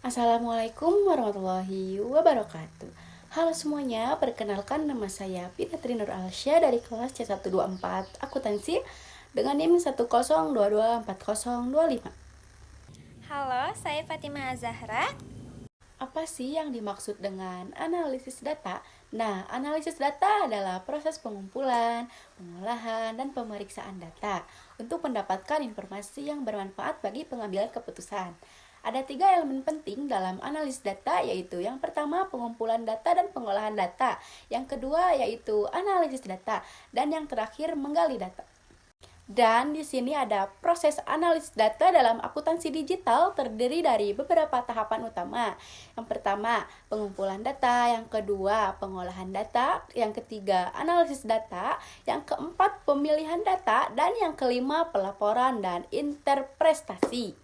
Assalamualaikum warahmatullahi wabarakatuh. Halo semuanya, perkenalkan nama saya Pinatri Nur Alsya dari kelas C124 Akuntansi dengan NIM 102240025. Halo, saya Fatimah Zahra. Apa sih yang dimaksud dengan analisis data? Nah, analisis data adalah proses pengumpulan, pengolahan, dan pemeriksaan data untuk mendapatkan informasi yang bermanfaat bagi pengambilan keputusan. Ada 3 elemen penting dalam analisis data, yaitu yang pertama pengumpulan data dan pengolahan data, yang kedua yaitu analisis data, dan yang terakhir menggali data. Dan di sini ada proses analisis data dalam akuntansi digital terdiri dari beberapa tahapan utama. Yang pertama, pengumpulan data, yang kedua, pengolahan data, yang ketiga, analisis data, yang keempat, pemilihan data, dan yang kelima, pelaporan dan interpretasi.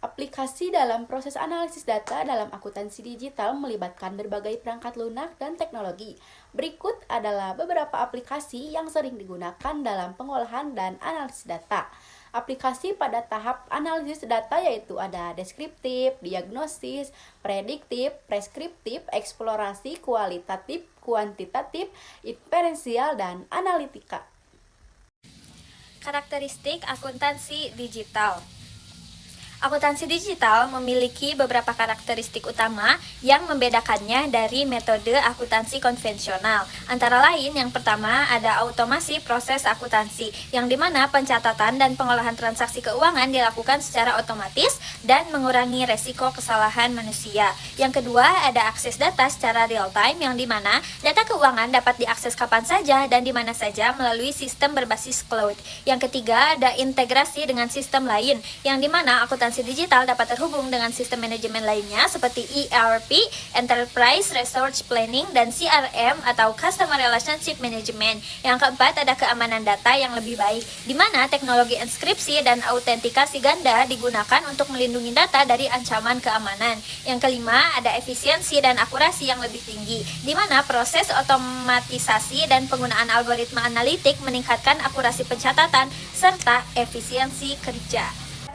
Aplikasi dalam proses analisis data dalam akuntansi digital melibatkan berbagai perangkat lunak dan teknologi. Berikut adalah beberapa aplikasi yang sering digunakan dalam pengolahan dan analisis data. Aplikasi pada tahap analisis data yaitu ada deskriptif, diagnosis, prediktif, preskriptif, eksplorasi, kualitatif, kuantitatif, inferensial, dan analitika. Karakteristik akuntansi digital. Akuntansi digital memiliki beberapa karakteristik utama yang membedakannya dari metode akuntansi konvensional. Antara lain, yang pertama ada automasi proses akuntansi, yang dimana pencatatan dan pengolahan transaksi keuangan dilakukan secara otomatis dan mengurangi resiko kesalahan manusia. Yang kedua ada akses data secara real time, yang dimana data keuangan dapat diakses kapan saja dan dimana saja melalui sistem berbasis cloud. Yang ketiga ada integrasi dengan sistem lain, yang dimana akuntansi digital dapat terhubung dengan sistem manajemen lainnya seperti ERP, Enterprise Resource Planning, dan CRM atau Customer Relationship Management. Yang keempat ada keamanan data yang lebih baik, di mana teknologi inskripsi dan autentikasi ganda digunakan untuk melindungi data dari ancaman keamanan. Yang kelima ada efisiensi dan akurasi yang lebih tinggi, di mana proses otomatisasi dan penggunaan algoritma analitik meningkatkan akurasi pencatatan serta efisiensi kerja.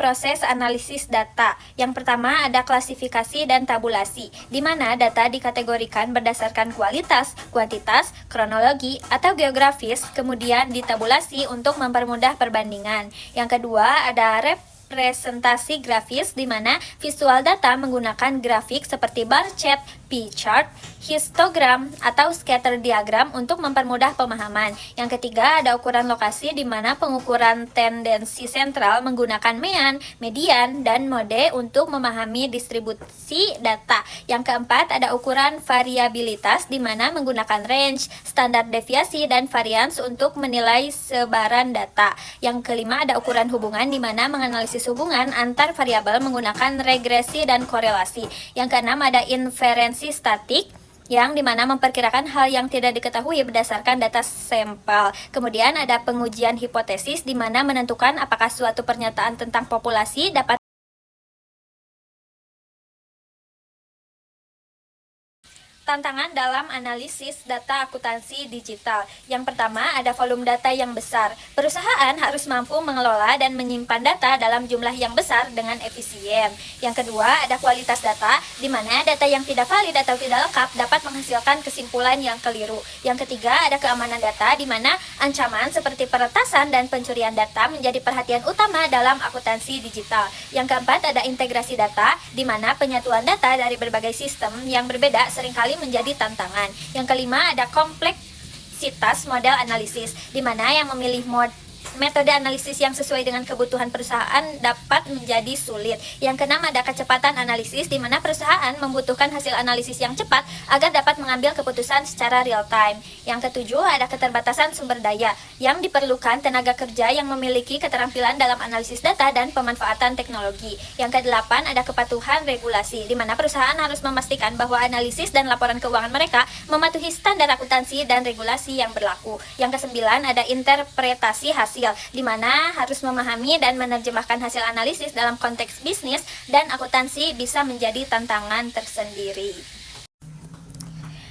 Proses analisis data. Yang pertama ada klasifikasi dan tabulasi, di mana data dikategorikan berdasarkan kualitas, kuantitas, kronologi, atau geografis, kemudian ditabulasi untuk mempermudah perbandingan. Yang kedua ada representasi grafis, di mana visual data menggunakan grafik seperti bar chart, pie chart, histogram, atau scatter diagram untuk mempermudah pemahaman. Yang ketiga ada ukuran lokasi, di mana pengukuran tendensi sentral menggunakan mean, median, dan mode untuk memahami distribusi data. Yang keempat ada ukuran variabilitas, di mana menggunakan range, standar deviasi, dan varians untuk menilai sebaran data. Yang kelima ada ukuran hubungan, di mana menganalisis hubungan antar variabel menggunakan regresi dan korelasi. Yang keenam ada inferensi statik, yang dimana memperkirakan hal yang tidak diketahui berdasarkan data sampel. Kemudian ada pengujian hipotesis, di mana menentukan apakah suatu pernyataan tentang populasi dapat tantangan dalam analisis data akuntansi digital. Yang pertama ada volume data yang besar. Perusahaan harus mampu mengelola dan menyimpan data dalam jumlah yang besar dengan efisien. Yang kedua ada kualitas data, di mana data yang tidak valid atau tidak lengkap dapat menghasilkan kesimpulan yang keliru. Yang ketiga ada keamanan data, di mana ancaman seperti peretasan dan pencurian data menjadi perhatian utama dalam akuntansi digital. Yang keempat ada integrasi data, di mana penyatuan data dari berbagai sistem yang berbeda seringkali menjadi tantangan. Yang kelima ada kompleksitas model analisis, di mana yang memilih metode analisis yang sesuai dengan kebutuhan perusahaan dapat menjadi sulit. Yang keenam ada kecepatan analisis, di mana perusahaan membutuhkan hasil analisis yang cepat agar dapat mengambil keputusan secara real time. Yang ketujuh ada keterbatasan sumber daya, yang diperlukan tenaga kerja yang memiliki keterampilan dalam analisis data dan pemanfaatan teknologi. Yang kedelapan ada kepatuhan regulasi, di mana perusahaan harus memastikan bahwa analisis dan laporan keuangan mereka mematuhi standar akuntansi dan regulasi yang berlaku. Yang kesembilan ada interpretasi hasil, di mana harus memahami dan menerjemahkan hasil analisis dalam konteks bisnis dan akuntansi bisa menjadi tantangan tersendiri.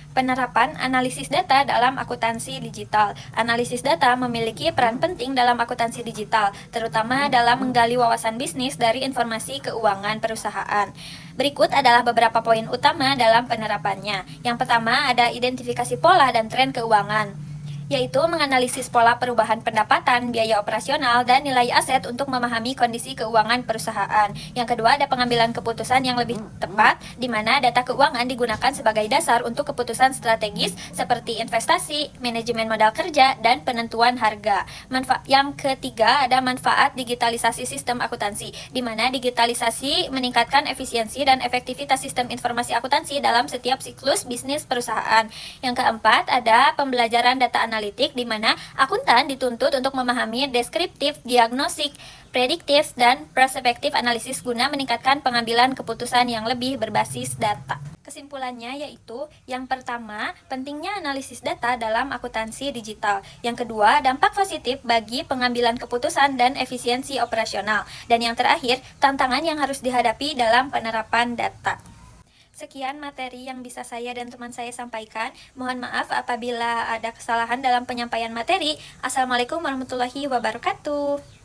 Penerapan analisis data dalam akuntansi digital. Analisis data memiliki peran penting dalam akuntansi digital, terutama dalam menggali wawasan bisnis dari informasi keuangan perusahaan. Berikut adalah beberapa poin utama dalam penerapannya. Yang pertama ada identifikasi pola dan tren keuangan, yaitu menganalisis pola perubahan pendapatan, biaya operasional, dan nilai aset untuk memahami kondisi keuangan perusahaan. Yang kedua, ada pengambilan keputusan yang lebih tepat, di mana data keuangan digunakan sebagai dasar untuk keputusan strategis seperti investasi, manajemen modal kerja, dan penentuan harga. Yang ketiga, ada manfaat digitalisasi sistem akuntansi, di mana digitalisasi meningkatkan efisiensi dan efektivitas sistem informasi akuntansi dalam setiap siklus bisnis perusahaan. Yang keempat, ada pembelajaran data analitik, di mana akuntan dituntut untuk memahami deskriptif, diagnostik, prediktif, dan prospektif analisis guna meningkatkan pengambilan keputusan yang lebih berbasis data. Kesimpulannya yaitu, yang pertama, pentingnya analisis data dalam akuntansi digital. Yang kedua, dampak positif bagi pengambilan keputusan dan efisiensi operasional. Dan yang terakhir, tantangan yang harus dihadapi dalam penerapan data. Sekian materi yang bisa saya dan teman saya sampaikan. Mohon maaf apabila ada kesalahan dalam penyampaian materi. Assalamualaikum warahmatullahi wabarakatuh.